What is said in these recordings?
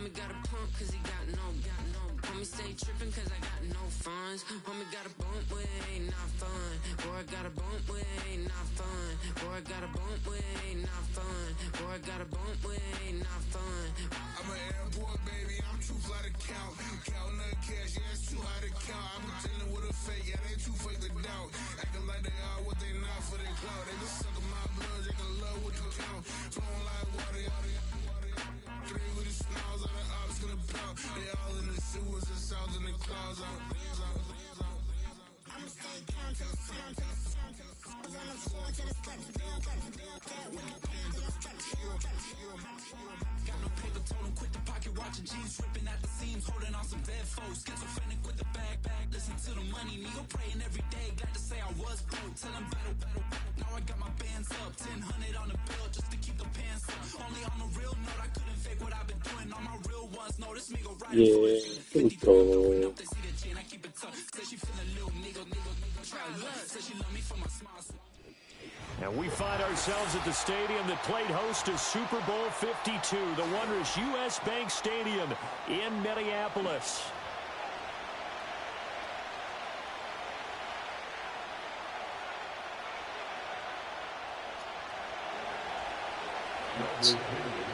Homie got a pump cause he got no. Homie stay tripping cause I got no funds. Homie got a bump with it, ain't not fun. Boy, I got a bump with it, ain't not fun. Boy, I got a bump with it, ain't not fun. Boy, I got a bump with it, ain't not fun. I'm an airport baby, I'm too fly to count. Counting that cash, yeah, it's too high to count. I'm pretending with a fake, yeah, they too fake to doubt. Acting like they are what they not for their clout. They just sucking my blood, they can love what you count. Flowing like water, three with the smiles on the ops gonna pout. They all in the sewers and south in the clouds. I'ma stay down to the sound. On the floor to the steps. Got no paper, told him quit the pocket watching jeans, ripping at the seams, holding on some dead foes. Schizophrenic with the bag. Listen to the money, nigga praying every day. Glad to say I was broke. Tell him battle. Now I got my bands up, 1000 on the bill just to keep the pants up. Only on the real note, I couldn't fake what I've been doing. All my real ones know this nigga riding for it. 50 throwing up, they see the chain, I keep it tough. Say she feeling little nigga, try love. Say she love me for my smile. And we find ourselves at the stadium that played host to Super Bowl 52, the wondrous U.S. Bank Stadium in Minneapolis.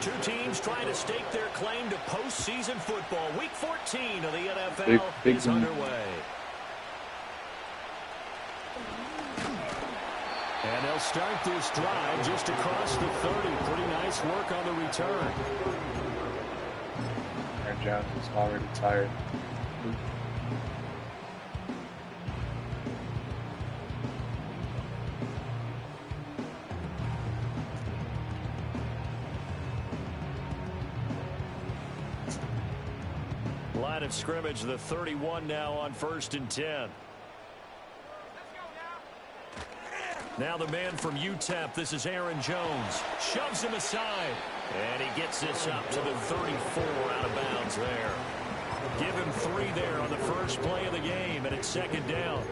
Two teams trying to stake their claim to postseason football. Week 14 of the NFL is underway. And they'll start this drive just across the 30. Pretty nice work on the return. Aaron Jones is already tired. Line of scrimmage, the 31 now on 1st and 10. Now the man from UTEP, this is Aaron Jones. Shoves him aside. And he gets this up to the 34, out of bounds there. Give him 3 there on the first play of the game, and it's 2nd down.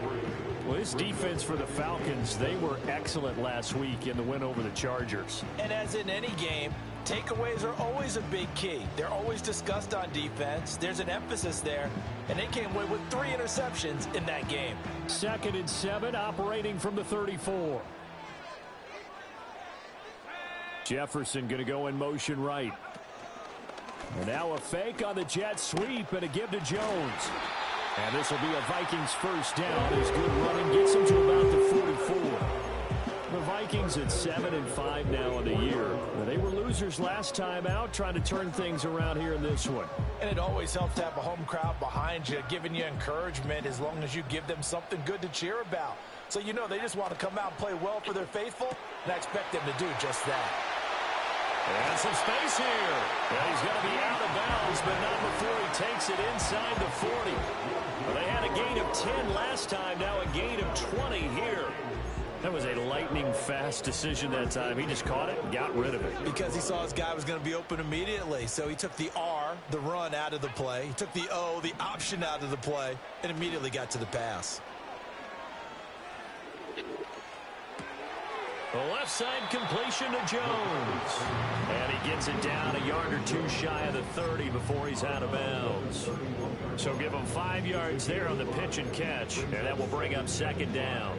Well, this defense for the Falcons, they were excellent last week in the win over the Chargers. And as in any game, takeaways are always a big key. They're always discussed on defense. There's an emphasis there, and they came away with 3 interceptions in that game. 2nd and 7, operating from the 34. Jefferson going to go in motion right. And now a fake on the jet sweep and a give to Jones. And this will be a Vikings first down as good running gets them to about the 44. The Vikings at 7-5 now in the year. They were losers last time out, trying to turn things around here in this one. And it always helps to have a home crowd behind you, giving you encouragement as long as you give them something good to cheer about. So you know they just want to come out and play well for their faithful, and I expect them to do just that. And some space here. And he's going to be out of bounds, but not before he takes it inside the 40. Well, they had a gain of 10 last time, now a gain of 20 here. That was a lightning-fast decision that time. He just caught it and got rid of it. Because he saw his guy was going to be open immediately. So he took the R, the run, out of the play. He took the O, the option, out of the play, and immediately got to the pass. The left side completion to Jones. And he gets it down a yard or 2 shy of the 30 before he's out of bounds. So give him 5 yards there on the pitch and catch. And that will bring up 2nd down.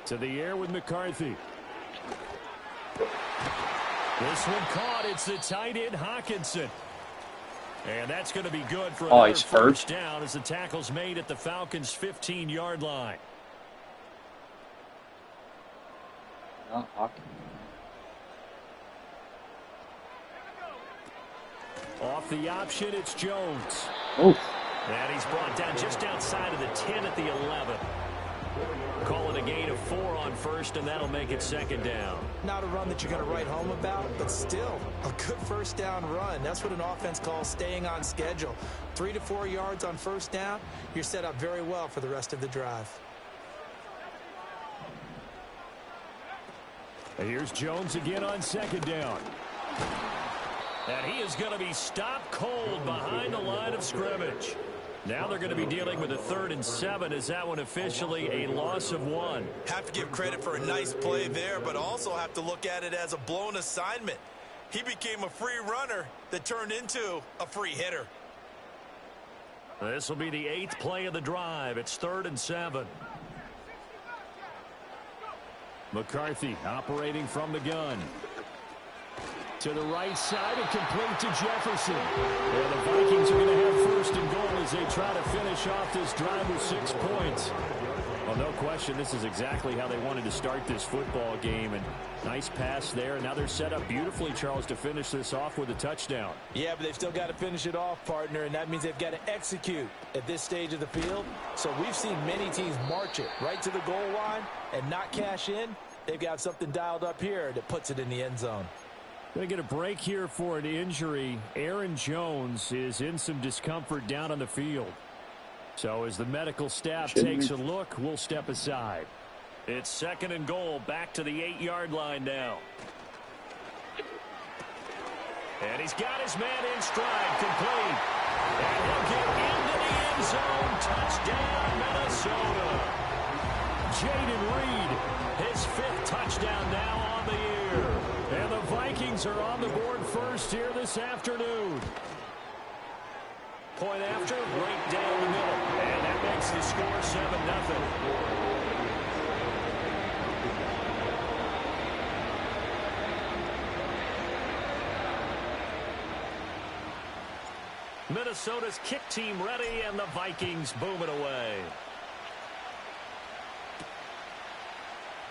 To the air with McCarthy. This one caught. It's the tight end Hawkinson. And that's going to be good for another first down as the tackle's made at the Falcons' 15-yard line. Off the option, it's Jones. Oof. And he's brought down just outside of the 10 at the 11. Call it a gain of 4 on first, and that'll make it 2nd down. Not a run that you're going to write home about, but still a good first down run. That's what an offense calls staying on schedule. 3 to 4 yards on first down, you're set up very well for the rest of the drive. And here's Jones again on 2nd down. And he is going to be stopped cold behind the line of scrimmage. Now they're going to be dealing with a 3rd and 7. Is that one officially a loss of 1? Have to give credit for a nice play there, but also have to look at it as a blown assignment. He became a free runner that turned into a free hitter. This will be the 8th play of the drive. It's 3rd and 7. McCarthy operating from the gun. To the right side and complete to Jefferson. And the Vikings are going to have 1st and goal as they try to finish off this drive with 6 points. Well, no question, this is exactly how they wanted to start this football game. And nice pass there. And now they're set up beautifully, Charles, to finish this off with a touchdown. Yeah, but they've still got to finish it off, partner, and that means they've got to execute at this stage of the field. So we've seen many teams march it right to the goal line and not cash in. They've got something dialed up here that puts it in the end zone. Going to get a break here for an injury. Aaron Jones is in some discomfort down on the field. So as the medical staff takes a look, we'll step aside. It's 2nd and goal, back to the 8-yard line now. And he's got his man in stride, complete. And he'll get into the end zone. Touchdown, Minnesota. Jaden Reed, his 5th touchdown now on the year. And the Vikings are on the board first here this afternoon. Point after, right down the middle. And that makes the score 7-0. Minnesota's kick team ready, and the Vikings boom it away.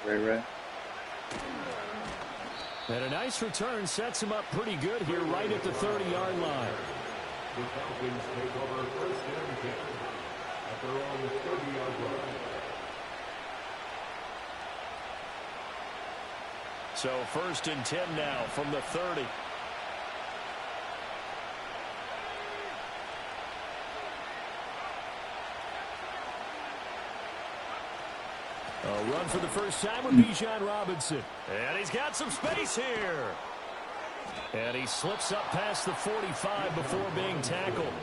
Ray. And a nice return sets him up pretty good here right at the 30-yard line. The Falcons take over 1st and 10 at their own 30-yard line. So 1st and 10 now from the 30. A run for the first time with Bijan Robinson. And he's got some space here. And he slips up past the 45 before being tackled.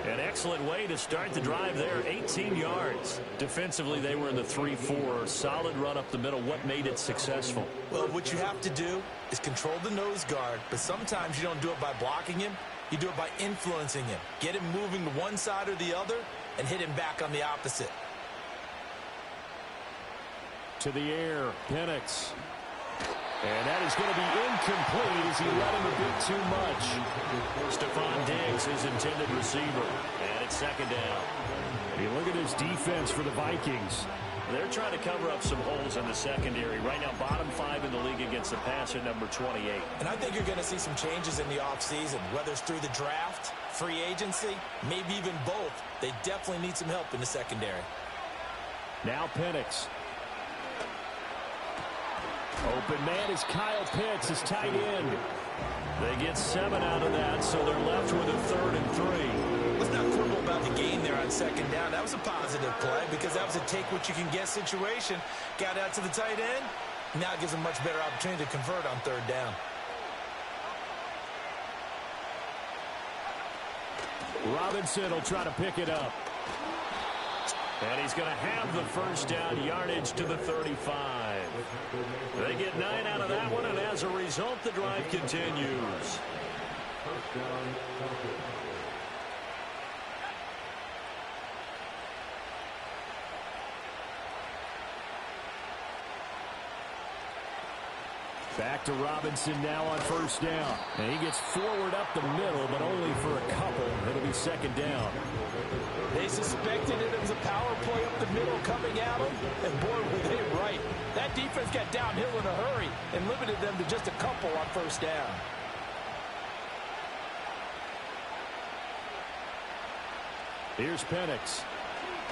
An excellent way to start the drive there, 18 yards. Defensively, they were in the 3-4. Solid run up the middle. What made it successful? Well, what you have to do is control the nose guard, but sometimes you don't do it by blocking him. You do it by influencing him. Get him moving to one side or the other and hit him back on the opposite. To the air, Penix. And that is going to be incomplete as he let him a bit too much. Stephon Diggs, his intended receiver. And it's 2nd down. And you look at his defense for the Vikings. They're trying to cover up some holes in the secondary. Right now, bottom 5 in the league against the passer, number 28. And I think you're going to see some changes in the offseason, whether it's through the draft, free agency, maybe even both. They definitely need some help in the secondary. Now Penix. Open man is Kyle Pitts, his tight end. They get 7 out of that, so they're left with a 3rd and 3. Let's not quibble about the gain there on 2nd down. That was a positive play because that was a take-what-you-can-get situation. Got out to the tight end. Now it gives them much better opportunity to convert on 3rd down. Robinson will try to pick it up. And he's going to have the 1st down, yardage to the 35. They get 9 out of that one, and as a result, the drive continues. Back to Robinson now on 1st down. And he gets forward up the middle, but only for a couple. It'll be 2nd down. They suspected it was a power play up the middle coming at them, and boy, were they right. That defense got downhill in a hurry and limited them to just a couple on 1st down. Here's Penix.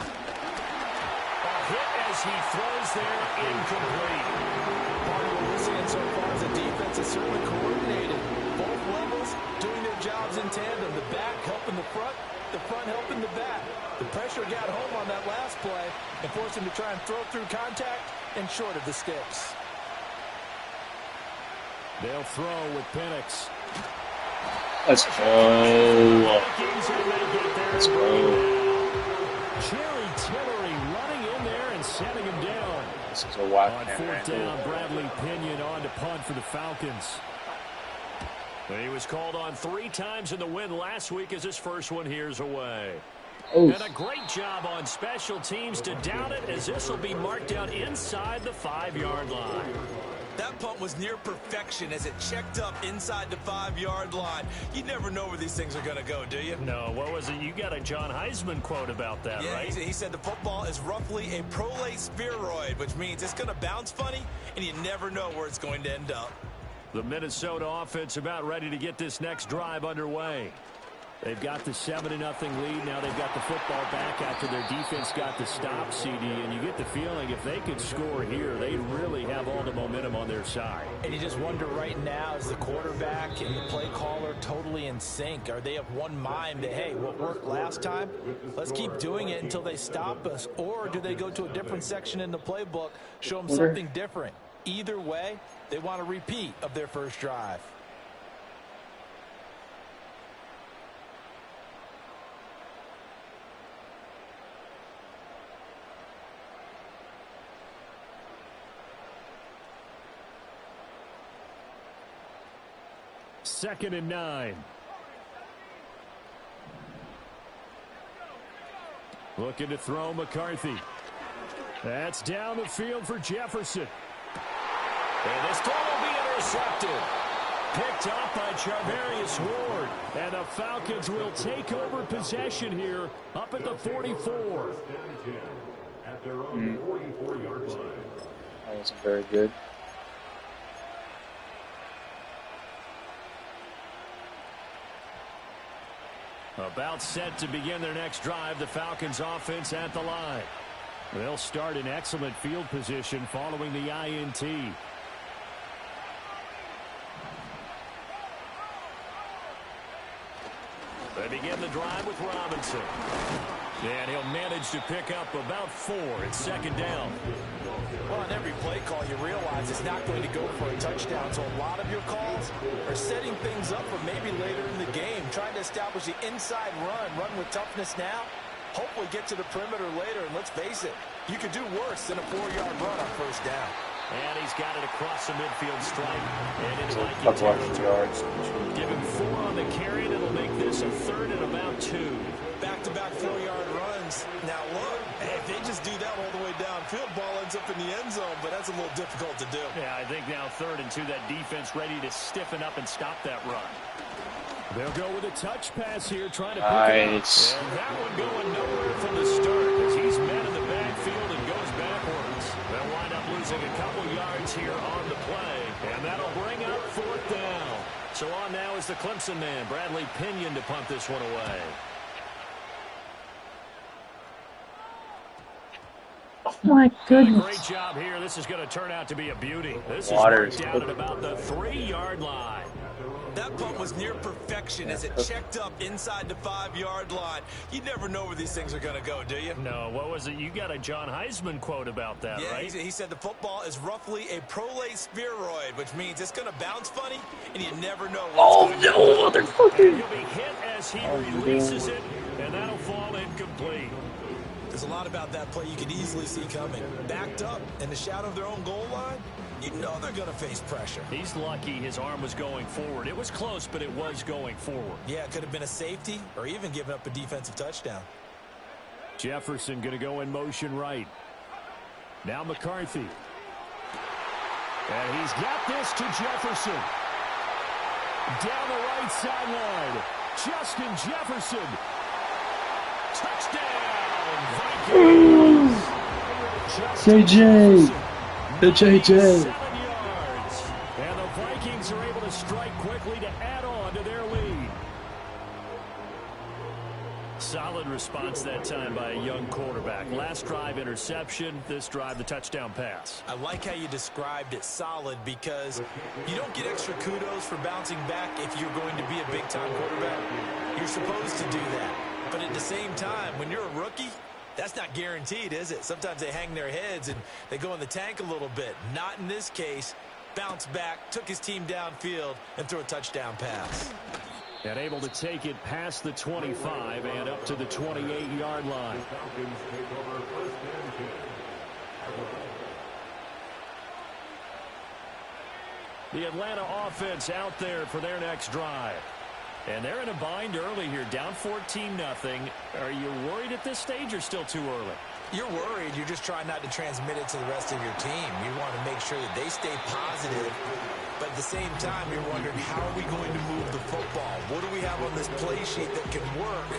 A hit as he throws there, incomplete. Part of what we're seeing so far is the defense is certainly coordinated. Both levels doing their jobs in tandem. The back helping the front helping the back. The pressure got home on that last play and forced him to try and throw through contact and short of the sticks. They'll throw with Penix. Let's go. Let's go. Jerry Tillery running in there and setting him down. This is a whack On camera fourth angle. down, Bradley Pinion on to punt for the Falcons. He was called on 3 times in the win last week as his first one here's away. Oof. And a great job on special teams to down it, as this will be marked out inside the 5-yard line. That punt was near perfection as it checked up inside the 5-yard line. You never know where these things are going to go, do you? No, what was it? You got a John Heisman quote about that, Yeah, right? he said the football is roughly a prolate spheroid, which means it's going to bounce funny, and you never know where it's going to end up. The Minnesota offense about ready to get this next drive underway. They've got the 7-0 lead. Now they've got the football back after their defense got the stop, CD. And you get the feeling if they could score here, they'd really have all the momentum on their side. And you just wonder right now, is the quarterback and the play caller totally in sync? Are they of one mind that, hey, what worked last time, let's keep doing it until they stop us? Or do they go to a different section in the playbook, show them something different? Either way, they want a repeat of their first drive. Second and 9. Looking to throw McCarthy. That's down the field for Jefferson. And this throw will be intercepted. Picked up by Charvarius Ward. And the Falcons will take over possession here up at the 44. At their own 44-yard line. That wasn't very good. About set to begin their next drive, the Falcons offense at the line. They'll start in excellent field position following the INT. They begin the drive with Robinson. And he'll manage to pick up about 4 at second down. Well, on every play call, you realize it's not going to go for a touchdown. So a lot of your calls are setting things up for maybe later in the game, trying to establish the inside run with toughness now, hopefully get to the perimeter later. And let's face it, you could do worse than a 4-yard run on first down. And he's got it across the midfield stripe. And into A Viking couple extra territory. yards. Give him 4 on the carry, and it'll make this a third and about 2. Back-to-back 4-yard runs. Now, look, if they just do that all the way downfield, ball ends up in the end zone, but that's a little difficult to do. Yeah, I think now 3rd and 2, that defense ready to stiffen up and stop that run. They'll go with a touch pass here, trying to pick it up. And that one going nowhere from the start as he's met in the backfield and goes backwards. They'll wind up losing a couple yards here on the play, and that'll bring up 4th down. So on now is the Clemson man, Bradley Pinion, to punt this one away. Oh my goodness. Great job here. This is going to turn out to be a beauty. This is Water marked down at about the 3-yard line. That punt was near perfection as it checked up inside the 5-yard line. You never know where these things are going to go, do you? No, what was it? You got a John Heisman quote about that, Yeah, right? he said the football is roughly a prolate spheroid, which means it's going to bounce funny, and you never know where it's going to go. Motherfucker. He'll be hit as he releases it, and that'll fall incomplete. There's a lot about that play you could easily see coming. Backed up in the shadow of their own goal line, you know they're going to face pressure. He's lucky his arm was going forward. It was close, but it was going forward. Yeah, it could have been a safety or even given up a defensive touchdown. Jefferson going to go in motion right. Now McCarthy. And he's got this to Jefferson. Down the right sideline. Justin Jefferson. Touchdown, Vikings. JJ. The JJ. 7 yards. And the Vikings are able to strike quickly to add on to their lead. Solid response that time by a young quarterback. Last drive interception, this drive the touchdown pass. I like how you described it, solid, because you don't get extra kudos for bouncing back if you're going to be a big-time quarterback. You're supposed to do that. But at the same time, when you're a rookie, that's not guaranteed, is it? Sometimes they hang their heads and they go in the tank a little bit. Not in this case. Bounce back, took his team downfield, and threw a touchdown pass. And able to take it past the 25 and up to the 28-yard line. Falcons take over first and 10. The Atlanta offense out there for their next drive. And they're in a bind early here, down 14-0. Are you worried at this stage or still too early? You're worried. You're just trying not to transmit it to the rest of your team. You want to make sure that they stay positive. But at the same time, you're wondering, how are we going to move the football? What do we have on this play sheet that can work?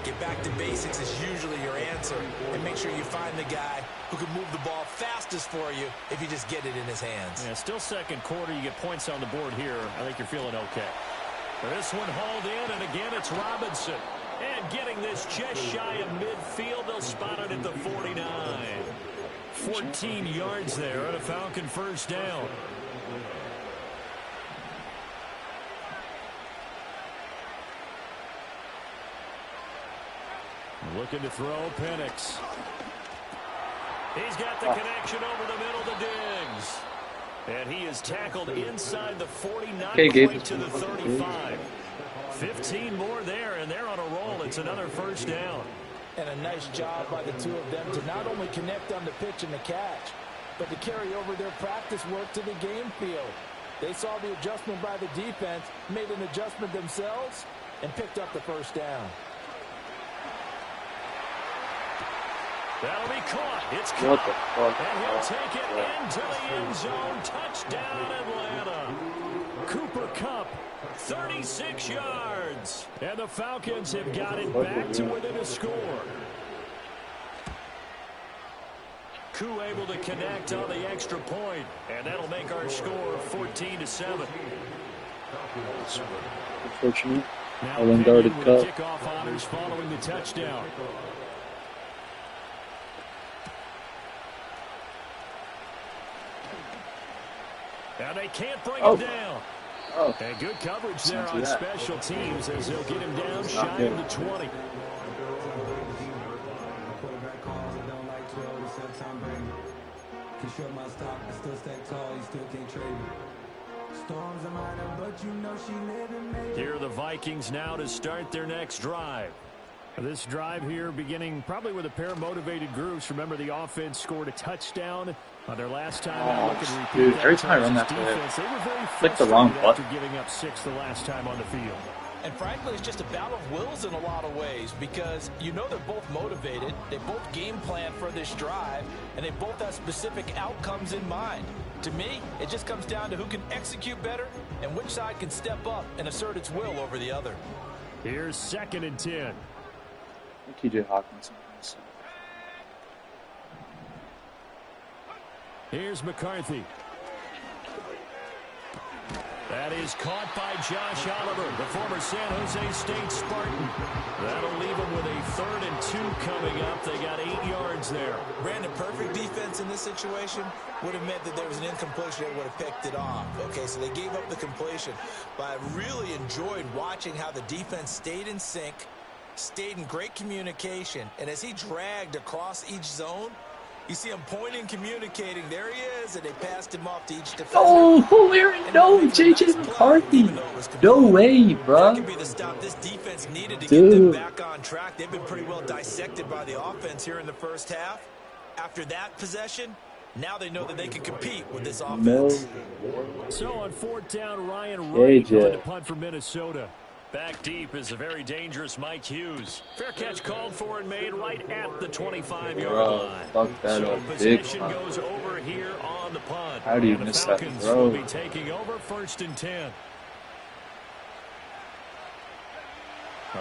Get back to basics is usually your answer. And make sure you find the guy who can move the ball fastest for you if you just get it in his hands. Yeah, still second quarter. You get points on the board here. I think you're feeling okay. This one hauled in, and again it's Robinson. And getting this just shy of midfield, they'll spot it at the 49. 14 yards there on a Falcon first down. Looking to throw, Penix. He's got the connection over the middle to Diggs. And he is tackled inside the 49 point to the 35. 15 more there, and they're on a roll. It's another first down. And a nice job by the two of them to not only connect on the pitch and the catch, but to carry over their practice work to the game field. They saw the adjustment by the defense, made an adjustment themselves, and picked up the first down. That'll be caught. It's caught. And he'll take it into the end zone. Touchdown, Atlanta. Cooper Kupp, 36 yards. And the Falcons have got it back to within a score. Koo able to connect on the extra point, and that'll make our score 14-7. Unfortunate. Now Unguarded Kupp. Kickoff honors following the touchdown. And they can't bring him down. And good coverage there on special teams as they'll get him down shy of the 20. Here are the Vikings now to start their next drive. This drive here beginning probably with a pair of motivated groups. Remember, the offense scored a touchdown on their last time out. Dude, every time I run that defense, they were very click the wrong frustrated after button. giving up 6 the last time on the field. And frankly, it's just a battle of wills in a lot of ways because you know they're both motivated, they both game plan for this drive, and they both have specific outcomes in mind. To me, it just comes down to who can execute better and which side can step up and assert its will over the other. Here's 2nd and 10. TJ Hawkinson. Here's McCarthy. That is caught by Josh Oliver, the former San Jose State Spartan. That'll leave them with a 3rd and 2 coming up. They got 8 yards there. Brandon, perfect defense in this situation would have meant that there was an incompletion that would have picked it off. Okay, so they gave up the completion. But I really enjoyed watching how the defense stayed in sync, stayed in great communication, and as he dragged across each zone, you see him pointing, communicating. There he is, and they passed him off to each defender. Oh, no, JJ McCarthy. No way, bro. That could be the stop this defense needed to get them back on track. They've been pretty well dissected by the offense here in the first half. After that possession, now they know that they can compete with this offense. So on 4th down, Ryan Wright on the punt for Minnesota. Back deep is a very dangerous Mike Hughes. Fair catch called for and made right at the 25-yard line. Fuck that so up. possession goes over here on the punt. How do you and miss the that Falcons throw? will be taking over 1st and 10.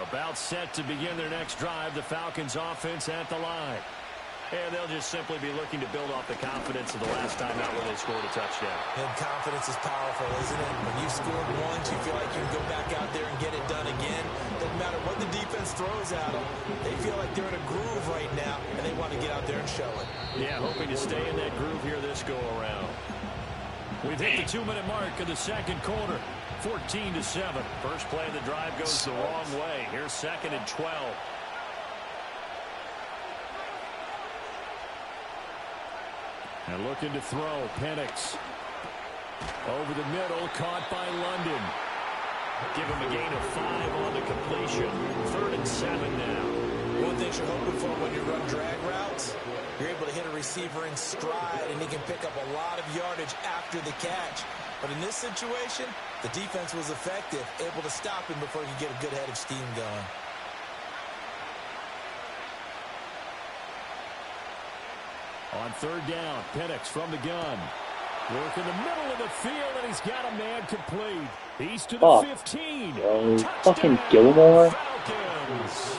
About set to begin their next drive. The Falcons offense at the line. And they'll just simply be looking to build off the confidence of the last time out where they scored a touchdown. And confidence is powerful, isn't it? When you've scored once, you feel like you can go back out there and get it done again. Doesn't matter what the defense throws at them. They feel like they're in a groove right now, and they want to get out there and show it. Yeah, hoping to stay in that groove here this go-around. We've hit the 2-minute mark of the second quarter. 14-7. First play of the drive goes the wrong way. Here's 2nd and 12. And looking to throw, Penix. Over the middle, caught by London. Give him a gain of 5 on the completion. 3rd and 7 now. One thing you're hoping for when you run drag routes, you're able to hit a receiver in stride, and he can pick up a lot of yardage after the catch. But in this situation, the defense was effective, able to stop him before he could get a good head of steam going. On 3rd down, Penix from the gun. Work in the middle of the field, and he's got a man complete. He's to the 15. Fucking Gilmore. Falcons.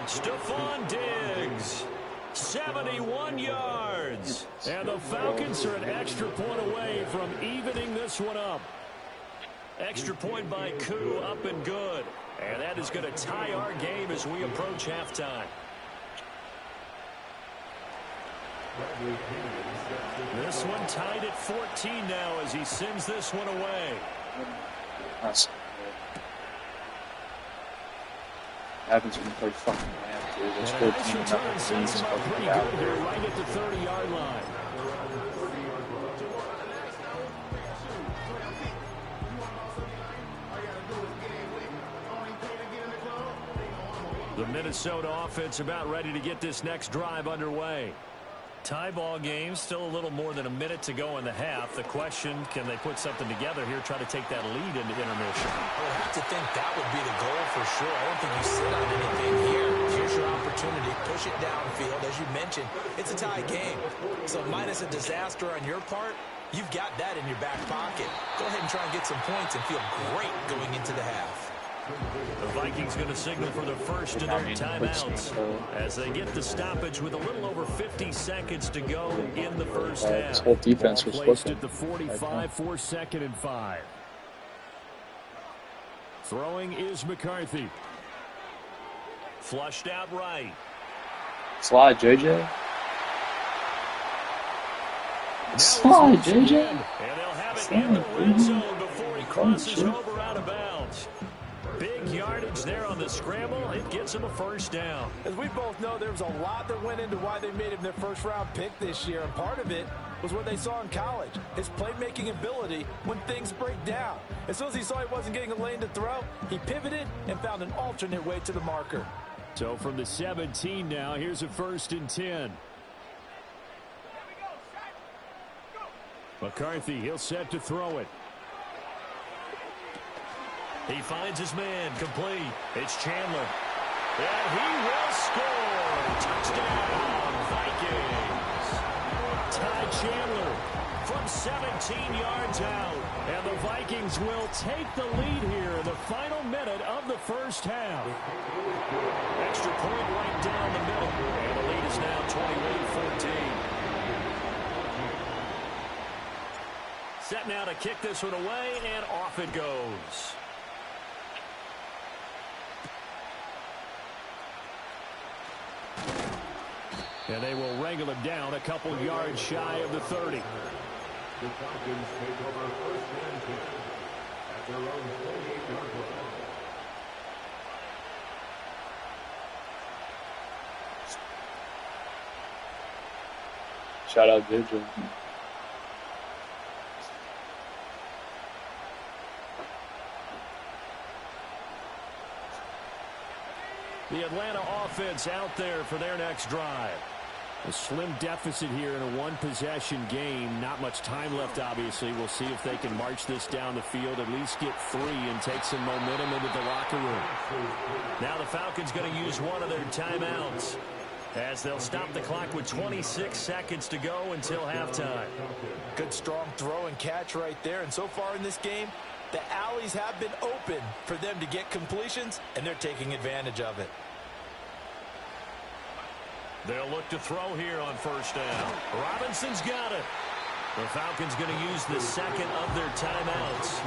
Stephon Diggs. 71 yards. And the Falcons are an extra point away from evening this one up. Extra point by Koo, up and good. And that is going to tie our game as we approach halftime. This one tied at 14 now as he sends this one away. That's happens when you play fucking Lamb, dude. There's 14 nothing Sets him up pretty good here, right at the 30-yard line. The Minnesota offense about ready to get this next drive underway. Tie ball game, still a little more than a minute to go in the half. The question, can they put something together here, try to take that lead into intermission? I would have to think that would be the goal for sure. I don't think you sit on anything here. Here's your opportunity. Push it downfield. As you mentioned, it's a tie game. So minus a disaster on your part, you've got that in your back pocket. Go ahead and try and get some points and feel great going into the half. The Vikings going to signal for the first of their timeouts as they get the stoppage with a little over 50 seconds to go in the first half. This whole defense was placed looking at the 45 for 2nd and 5. Throwing is McCarthy. Flushed out right. Slide, JJ. Slide, JJ. And they'll have it in the red zone before he crosses over out of bounds. Big yardage there on the scramble. It gets him a first down. As we both know, there was a lot that went into why they made him their first-round pick this year, and part of it was what they saw in college, his playmaking ability when things break down. As soon as he saw he wasn't getting a lane to throw, he pivoted and found an alternate way to the marker. So from the 17 now, here's a 1st and 10. McCarthy, he'll set to throw it. He finds his man, complete. It's Chandler. And he will score. Touchdown, Vikings. Ty Chandler from 17 yards out. And the Vikings will take the lead here in the final minute of the first half. Extra point right down the middle. And the lead is now 21-14. Set now to kick this one away, and off it goes. And they will wrangle him down a couple yards shy of the 30. The Falcons take over 1st and 10 at their own 28-yard line. Shout out Vigil. The Atlanta offense out there for their next drive. A slim deficit here in a one-possession game. Not much time left, obviously. We'll see if they can march this down the field, at least get 3 and take some momentum into the locker room. Now the Falcons going to use one of their timeouts as they'll stop the clock with 26 seconds to go until halftime. Good strong throw and catch right there. And so far in this game, the alleys have been open for them to get completions, and they're taking advantage of it. They'll look to throw here on 1st down. Robinson's got it. The Falcons going to use the second of their timeouts.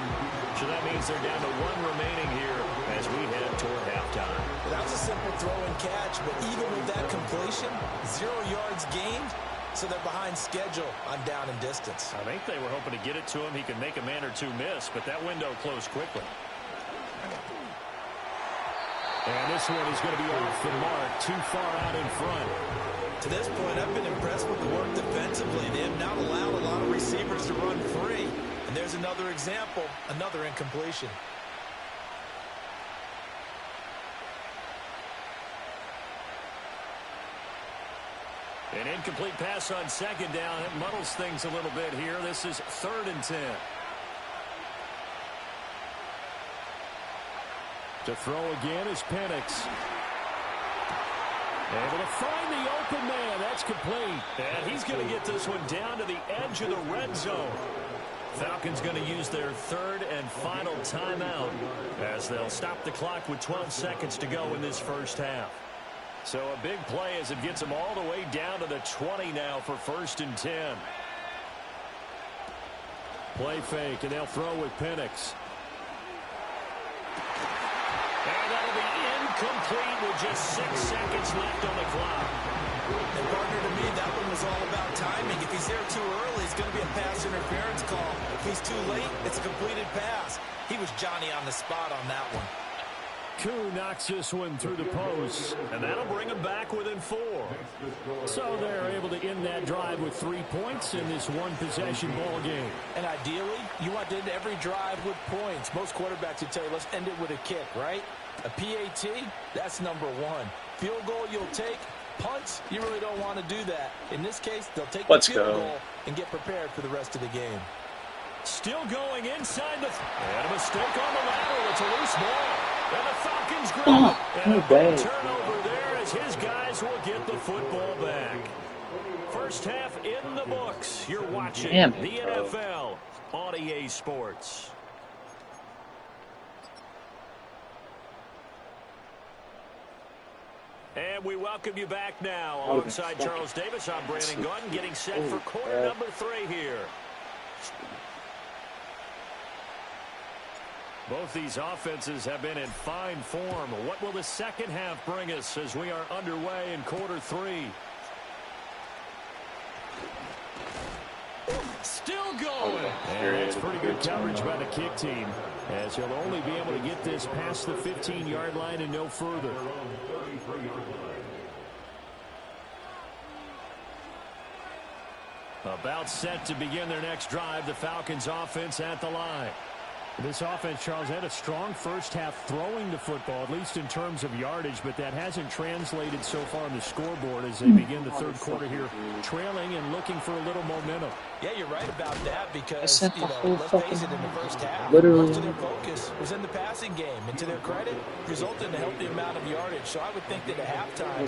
So that means they're down to 1 remaining here as we head toward halftime. That was a simple throw and catch, but even with that completion, 0 yards gained, so they're behind schedule on down and distance. I think they were hoping to get it to him. He could make a man or two miss, but that window closed quickly. And this one is going to be off the mark, too far out in front. To this point, I've been impressed with the work defensively. They have not allowed a lot of receivers to run free. And there's another example, another incompletion. An incomplete pass on second down. It muddles things a little bit here. This is 3rd and 10. To throw again is Penix. Able to find the open man. That's complete. And he's going to get this one down to the edge of the red zone. Falcons going to use their 3rd and final timeout as they'll stop the clock with 12 seconds to go in this first half. So a big play as it gets them all the way down to the 20 now for 1st and 10. Play fake, and they'll throw with Penix. And that'll be incomplete with just 6 seconds left on the clock. And partner, to me, that one was all about timing. If he's there too early, it's going to be a pass interference call. If he's too late, it's a completed pass. He was Johnny on the spot on that one. Koo knocks this one through the post, and that'll bring them back within 4. So they're able to end that drive with 3 points in this one-possession ball game. And ideally, you want to end every drive with points. Most quarterbacks would tell you, let's end it with a kick, right? A PAT, that's number 1. Field goal you'll take. Punts, you really don't want to do that. In this case, they'll take the field goal and get prepared for the rest of the game. Still going inside the... And a mistake on the lateral. It's a loose ball. And the Falcons grab it. And a big turnover there as his guys will get the football back. First half in the books. You're watching the NFL on EA Sports. And we welcome you back now. Alongside Charles Davis, I'm Brandon Gunn, getting set for quarter number 3 here. Both these offenses have been in fine form. What will the second half bring us as we are underway in quarter 3? Still going. And it's pretty good coverage by the kick team, as he'll only be able to get this past the 15-yard line and no further. About set to begin their next drive, the Falcons offense at the line. This offense, Charles, had a strong first half throwing the football, at least in terms of yardage, but that hasn't translated so far on the scoreboard as they begin the third quarter here, trailing and looking for a little momentum. Yeah, you're right about that because, let's face it, in the first half, most of their focus was in the passing game. And to their credit, resulted in a healthy amount of yardage. So I would think that at halftime,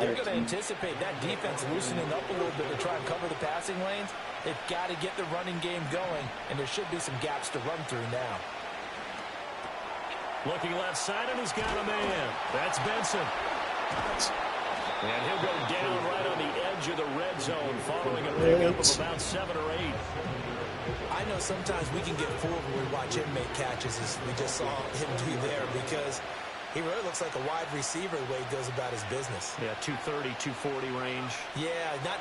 they're going to anticipate that defense loosening up a little bit to try and cover the passing lanes. They've got to get the running game going, and there should be some gaps to run through now. Looking left side, and he's got a man. That's Benson. And he'll go down right on the edge of the red zone following a pickup of about 7 or 8. I know sometimes we can get fooled when we watch him make catches, as we just saw him do there, because he really looks like a wide receiver the way he goes about his business. Yeah, 230, 240 range. Yeah,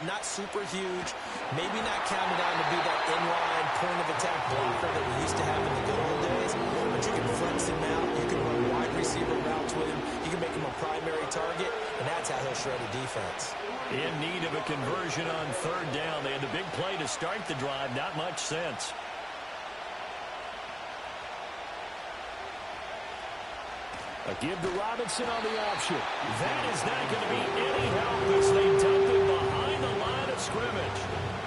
not super huge. Maybe not counted on to be that inline point-of-attack blocker that we used to have in the good old days. But you can flex him out. You can run wide receiver routes with him. You can make him a primary target, and that's how he'll shred a defense. In need of a conversion on third down. They had the big play to start the drive. Not much sense. A give to Robinson on the option. That is not going to be any help as they dump it behind the line of scrimmage.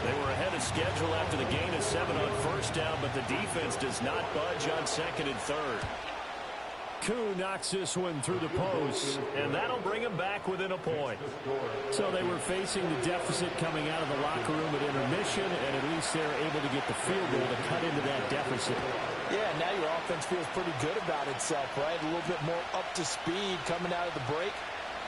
They were ahead of schedule after the gain of 7 on first down, but the defense does not budge on second and third. Koo knocks this one through the post, and that'll bring him back within a point. So they were facing the deficit coming out of the locker room at intermission, and at least they're able to get the field goal to cut into that deficit. Yeah, now your offense feels pretty good about itself, right? A little bit more up to speed coming out of the break.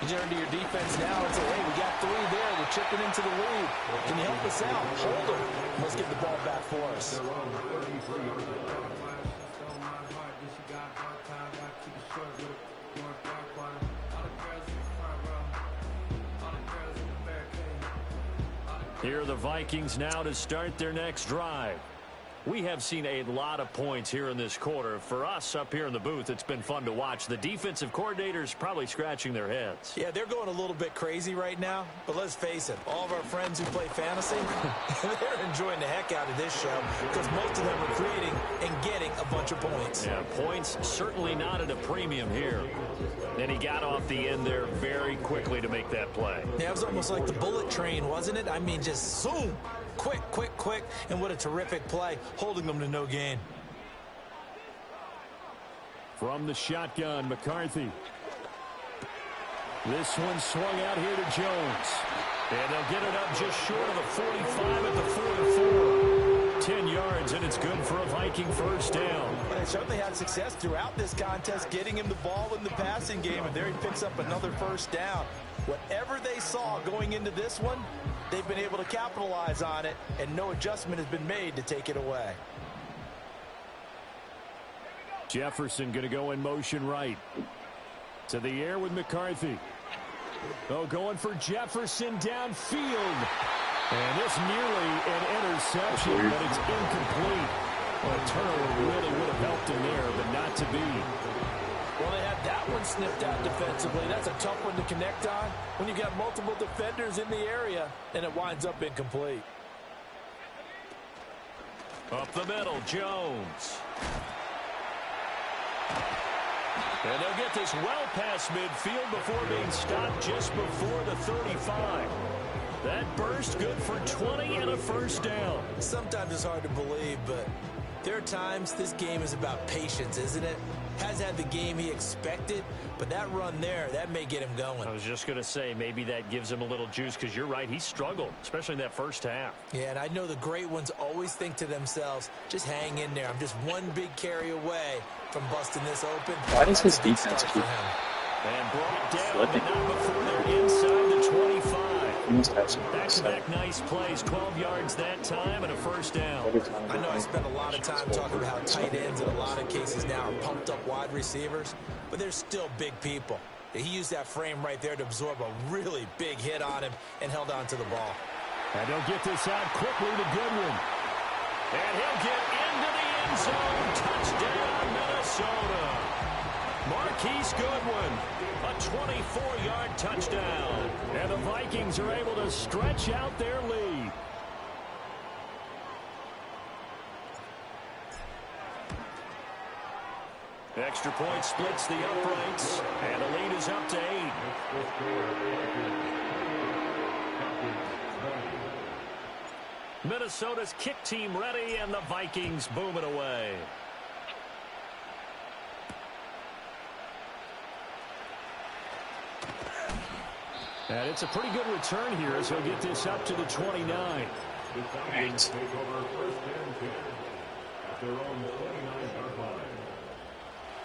You turn to your defense now and say, hey, we got 3 there. We're chipping into the lead. Can you help us out? Hold them. Let's get the ball back for us. Here are the Vikings now to start their next drive. We have seen a lot of points here in this quarter. For us up here in the booth, it's been fun to watch. The defensive coordinators probably scratching their heads. Yeah, they're going a little bit crazy right now. But let's face it, all of our friends who play fantasy, they're enjoying the heck out of this show because most of them are creating and getting a bunch of points. Yeah, points certainly not at a premium here. And he got off the end there very quickly to make that play. Yeah, it was almost like the bullet train, wasn't it? I mean, just zoom. Quick, quick, quick. And what a terrific play, holding them to no gain. From the shotgun, McCarthy. This one swung out here to Jones. And they'll get it up just short of the 45 at the 44. 10 yards, and it's good for a Viking first down. But they certainly had success throughout this contest, getting him the ball in the passing game, and there he picks up another first down. Whatever they saw going into this one, they've been able to capitalize on it, and no adjustment has been made to take it away. Jefferson going to go in motion right. To the air with McCarthy. Oh, going for Jefferson downfield. And this nearly an interception, but it's incomplete. Well, a turnover really would have helped him there, but not to be. Well, they had that one sniffed out defensively. That's a tough one to connect on when you've got multiple defenders in the area, and it winds up incomplete. Up the middle, Jones. And they'll get this well past midfield before being stopped just before the 35. That burst good for 20 and a first down. Sometimes it's hard to believe, but there are times this game is about patience, isn't it? Has had the game he expected, but that run there, that may get him going. I was just going to say, maybe that gives him a little juice, because you're right, he struggled, especially in that first half. Yeah, and I know the great ones always think to themselves, just hang in there. I'm just one big carry away from busting this open. Why does his defense keep and brought down, flipping? but not before they're inside the 25. He must have some Back-to-back nice plays, 12 yards that time and a first down. I know I spent a lot of time talking about how tight ends in a lot of cases now are pumped up wide receivers, but they're still big people. He used that frame right there to absorb a really big hit on him and held on to the ball. And they'll get this out quickly to Goodwin. And he'll get into the end zone. Touchdown, Minnesota. Marquise Goodwin, a 24-yard touchdown. And the Vikings are able to stretch out their lead. Extra point splits the uprights, and the lead is up to 8. Minnesota's kick team ready, and the Vikings boom it away. And it's a pretty good return here as he'll get this up to the 29. Right.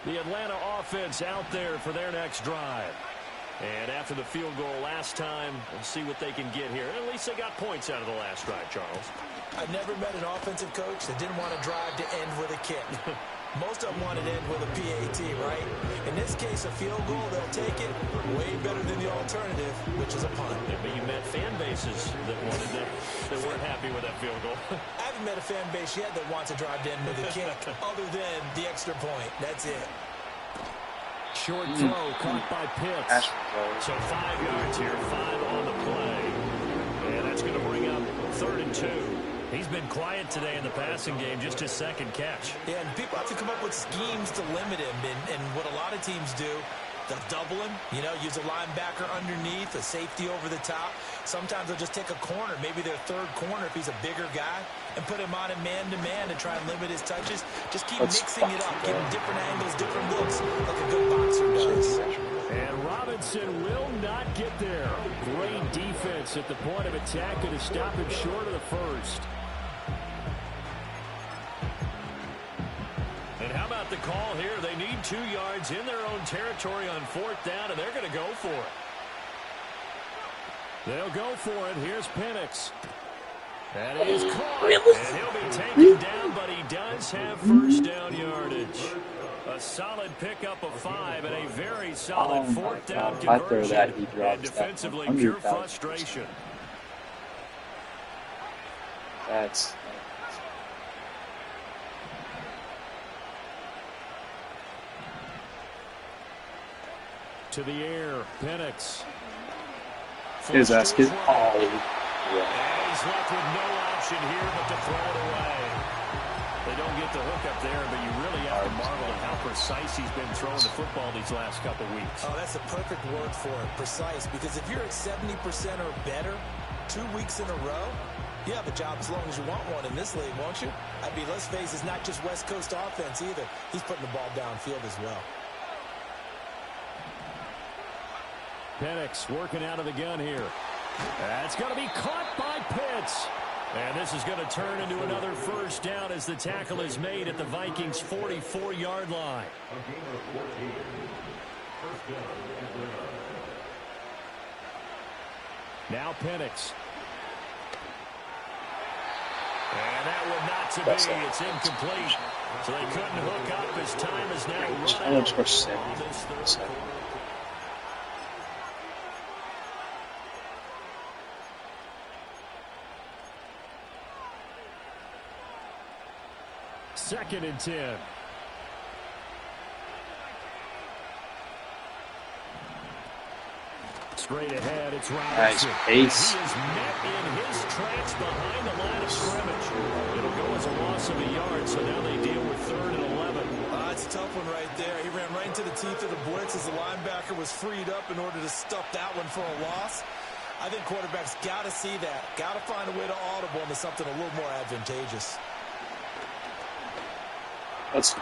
The Atlanta offense out there for their next drive. And after the field goal last time, we'll see what they can get here. At least they got points out of the last drive, Charles. I've never met an offensive coach that didn't want to drive to end with a kick. Most of them want to end with a PAT, right? In this case, a field goal, they'll take it way better than the alternative, which is a punt. Yeah, but you met fan bases that weren't happy with that field goal. I haven't met a fan base yet that wants to drive to end with a kick other than the extra point. That's it. Short throw caught by Pitts. So 5 yards here, 5 on the play. And that's going to bring up 3rd and 2. He's been quiet today in the passing game, just his second catch. Yeah, and people have to come up with schemes to limit him. And what a lot of teams do, they'll double him, use a linebacker underneath, a safety over the top. Sometimes they'll just take a corner, maybe their third corner if he's a bigger guy, and put him on a man-to-man to try and limit his touches. Just keep mixing it up, give him different angles, different looks, like a good boxer does. And Robinson will not get there. Great defense at the point of attack and to stop him short of the first. And how about the call here? They need 2 yards in their own territory on 4th down, and they're going to go for it. They'll go for it. Here's Penix. That is caught. And he'll be taken down, but he does have first down yardage. A solid pickup of 5 and a very solid 4th down conversion. And defensively, pure frustration. That's to the air, Penix. his asking. Oh, And he's left with no option here but to throw it away. They don't get the hook up there, but you really have to marvel at how precise he's been throwing the football these last couple weeks. Oh, that's a perfect word for it, precise, because if you're at 70% or better 2 weeks in a row, you have a job as long as you want one in this league, won't you? I mean, let's face it, it's not just West Coast offense either. He's putting the ball downfield as well. Penix working out of the gun here. That's going to be caught by Pitts. And this is going to turn into another first down as the tackle is made at the Vikings' 44-yard line. Now Penix. And that one not to be. It's incomplete. So they couldn't hook up. His time is now run out on this third quarter. Second and 10. Straight ahead, it's Robinson. Nice pace. He is met in his tracks behind the line of scrimmage. It'll go as a loss of a yard, so now they deal with 3rd and 11. It's a tough one right there. He ran right into the teeth of the blitz as the linebacker was freed up in order to stuff that one for a loss. I think quarterbacks got to see that. Got to find a way to audible into something a little more advantageous. Let's go.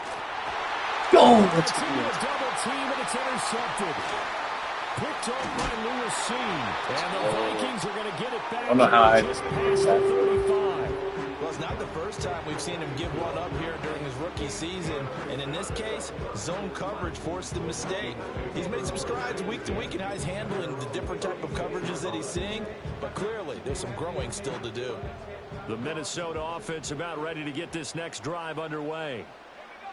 Let's go. Double team, and it's intercepted. Picked up by Lewis C. And the Vikings are going to get it back. I don't know how I just past the 35. Well, it's not the first time we've seen him give one up here during his rookie season. And in this case, zone coverage forced the mistake. He's made some strides week to week in how he's handling the different type of coverages that he's seeing. But clearly, there's some growing still to do. The Minnesota offense about ready to get this next drive underway.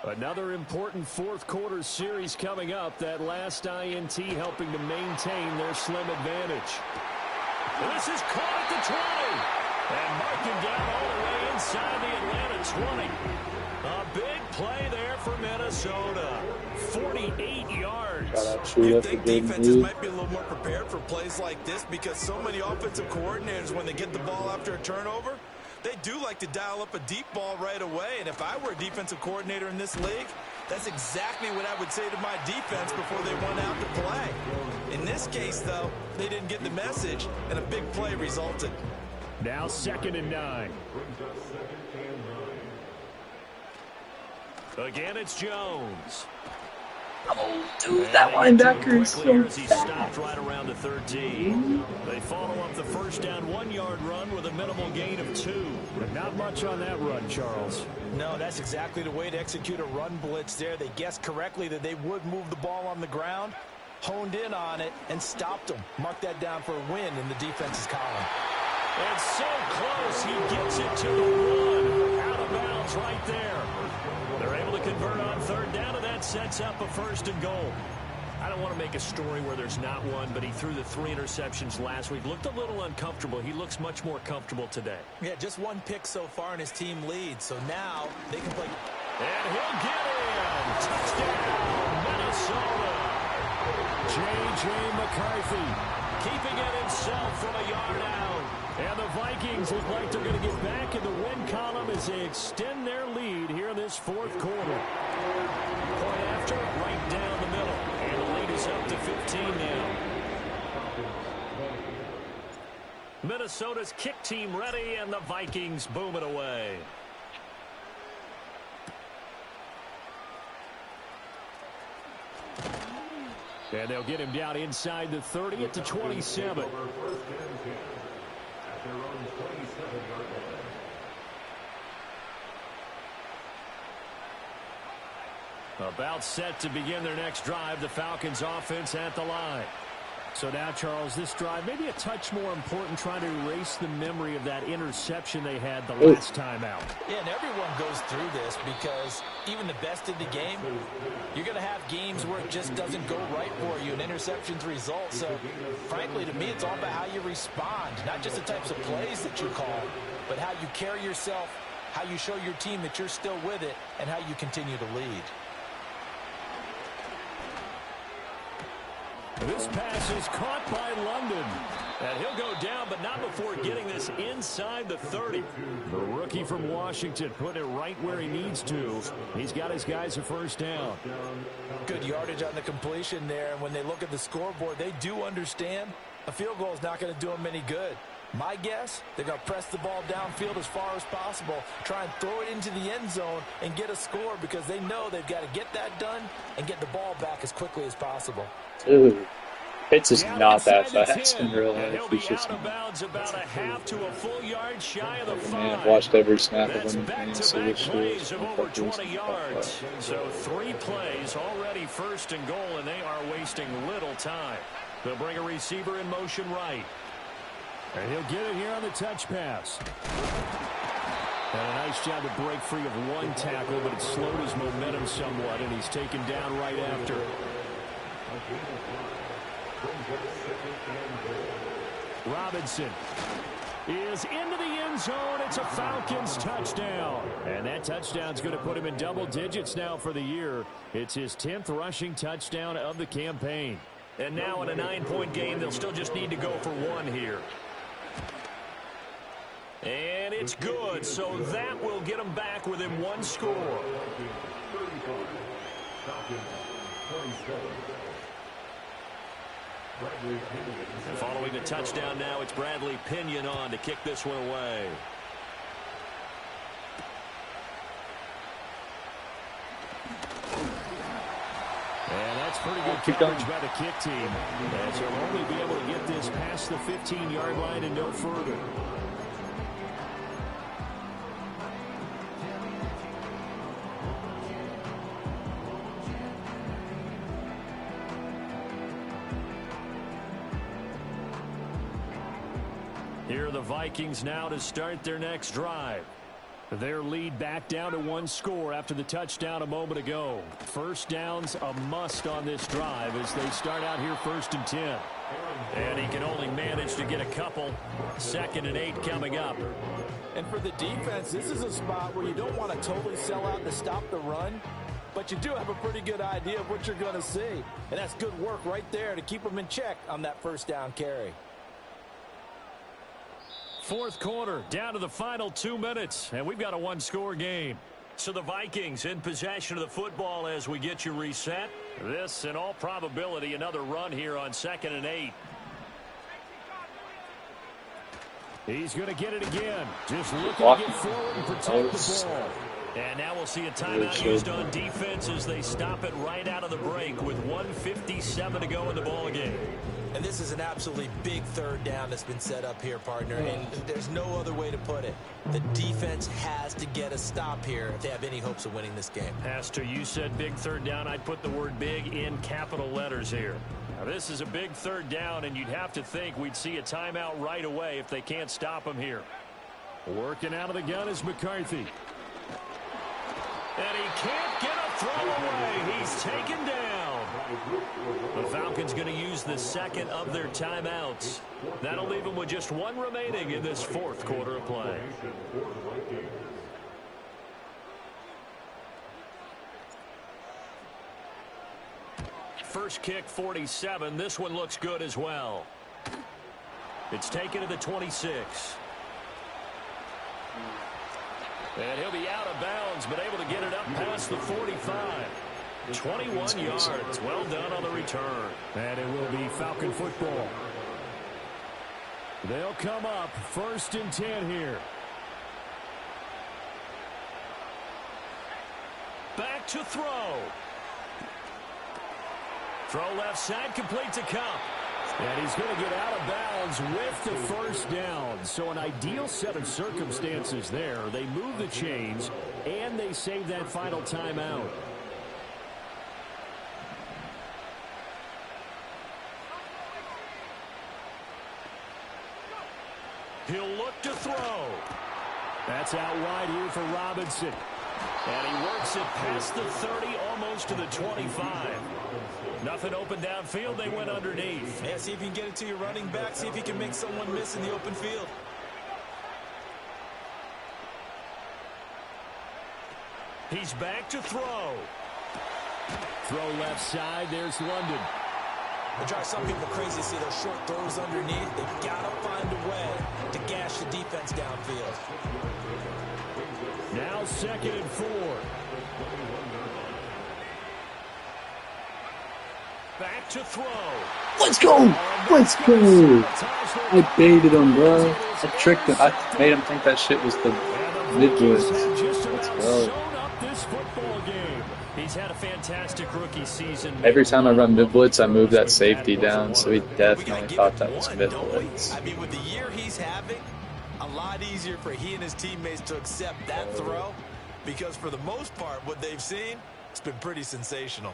Another important fourth quarter series coming up. That last INT helping to maintain their slim advantage. This is caught at the 20. And marking down all the way inside the Atlanta 20. A big play there for Minnesota. 48 yards. You think defenses might be a little more prepared for plays like this because so many offensive coordinators, when they get the ball after a turnover, they do like to dial up a deep ball right away. And if I were a defensive coordinator in this league, that's exactly what I would say to my defense before they went out to play. In this case, though, they didn't get the message, and a big play resulted. Now 2nd and 9. Again, it's Jones. Oh, dude, that linebacker is so he stopped right around the 13. They follow up the first down 1-yard run with a minimal gain of 2. But not much on that run, Charles. No, that's exactly the way to execute a run blitz there. They guessed correctly that they would move the ball on the ground, honed in on it, and stopped them. Mark that down for a win in the defense's column. And so close, he gets it to the run. Out of bounds right there. They're able to convert on 3rd down, and that sets up a 1st and goal. I don't want to make a story where there's not one, but he threw the 3 interceptions last week. Looked a little uncomfortable. He looks much more comfortable today. Yeah, just 1 pick so far, and his team leads. So now they can play. And he'll get in. Touchdown, Minnesota. J.J. McCarthy keeping it himself from a yard out. And the Vikings look like they're going to get back in the win column as they extend their lead here in this 4th quarter. Point after, right down the middle. And the lead is up to 15 now. Minnesota's kick team ready, and the Vikings boom it away. And they'll get him down inside the 30 at the 27. About set to begin their next drive, the Falcons offense at the line. So now, Charles, this drive maybe a touch more important, trying to erase the memory of that interception they had the last time out. Yeah, and everyone goes through this because even the best in the game, you're going to have games where it just doesn't go right for you and interceptions result. So, frankly, to me, it's all about how you respond, not just the types of plays that you call, but how you carry yourself, how you show your team that you're still with it, and how you continue to lead. This pass is caught by London. And he'll go down, but not before getting this inside the 30. The rookie from Washington putting it right where he needs to. He's got his guys a first down. Good yardage on the completion there. And when they look at the scoreboard, they do understand a field goal is not going to do them any good. My guess, they're going to press the ball downfield as far as possible, try and throw it into the end zone and get a score because they know they've got to get that done and get the ball back as quickly as possible. Dude. Pitts is not that fast in real life. He'll be out of bounds about a half to a full yard shy of the 5. Man, I've watched every snap of him. Back-to-back plays of over 20 yards. So 3 plays already first and goal, and they are wasting little time. They'll bring a receiver in motion right. And he'll get it here on the touch pass. And a nice job to break free of one tackle, but it slowed his momentum somewhat, and he's taken down right after. Robinson is into the end zone. It's a Falcons touchdown. And that touchdown's going to put him in double digits now for the year. It's his 10th rushing touchdown of the campaign. And now in a 9-point game, they'll still just need to go for 1 here. And it's good, so that will get them back within 1 score. And following the touchdown now, it's Bradley Pinion on to kick this one away. And that's pretty good coverage by the kick team. As he'll only be able to get this past the 15-yard line and no further. Here are the Vikings now to start their next drive. Their lead back down to 1 score after the touchdown a moment ago. First down's a must on this drive as they start out here 1st and 10. And he can only manage to get a couple. 2nd and 8 coming up. And for the defense, this is a spot where you don't want to totally sell out to stop the run, but you do have a pretty good idea of what you're going to see. And that's good work right there to keep them in check on that first down carry. 4th quarter, down to the final 2 minutes, and we've got a 1-score game. So the Vikings in possession of the football as we get you reset. This, in all probability, another run here on 2nd and 8. He's going to get it again. Just looking to get forward and protect the ball. And now we'll see a timeout used on defense as they stop it right out of the break with 1:57 to go in the ball game. And this is an absolutely big 3rd down that's been set up here, partner, and there's no other way to put it. The defense has to get a stop here if they have any hopes of winning this game. Pastor, you said big 3rd down. I'd put the word big in capital letters here. Now, this is a big 3rd down, and you'd have to think we'd see a timeout right away if they can't stop him here. Working out of the gun is McCarthy. And he can't get a throw away. He's taken down. The Falcons going to use the 2nd of their timeouts. That'll leave them with just 1 remaining in this 4th quarter of play. First kick, 47. This one looks good as well. It's taken to the 26. And he'll be out of bounds, but able to get it up past the 45. 21 yards. Well done on the return. And it will be Falcon football. They'll come up 1st and 10 here. Back to throw. Throw left side, complete to Cup. And he's going to get out of bounds with the first down. So an ideal set of circumstances there. They move the chains, and they save that final timeout. He'll look to throw. That's out wide here for Robinson. And he works it past the 30, almost to the 25. Nothing open downfield. They went underneath. Yeah, see if you can get it to your running back. See if you can make someone miss in the open field. He's back to throw. Throw left side. There's London. It drives some people crazy to see those short throws underneath. They've got to find a way to gash the defense downfield. Now 2nd and 4. Back to throw. Let's go! Let's go! I baited him, bro. I tricked him. I made him think that shit was the mid-blitz. Let's go. He's had a fantastic rookie season. Every time I run mid-blitz, I move that safety down, so he definitely thought that was mid-blitz. I mean, with the year he's having, a lot easier for he and his teammates to accept that throw, because for the most part, what they've seen, it's been pretty sensational.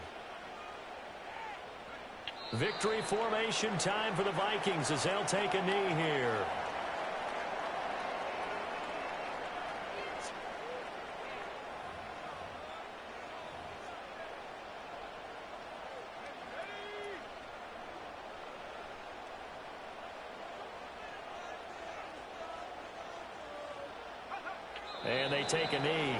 Victory formation time for the Vikings as they'll take a knee here. And they take a knee.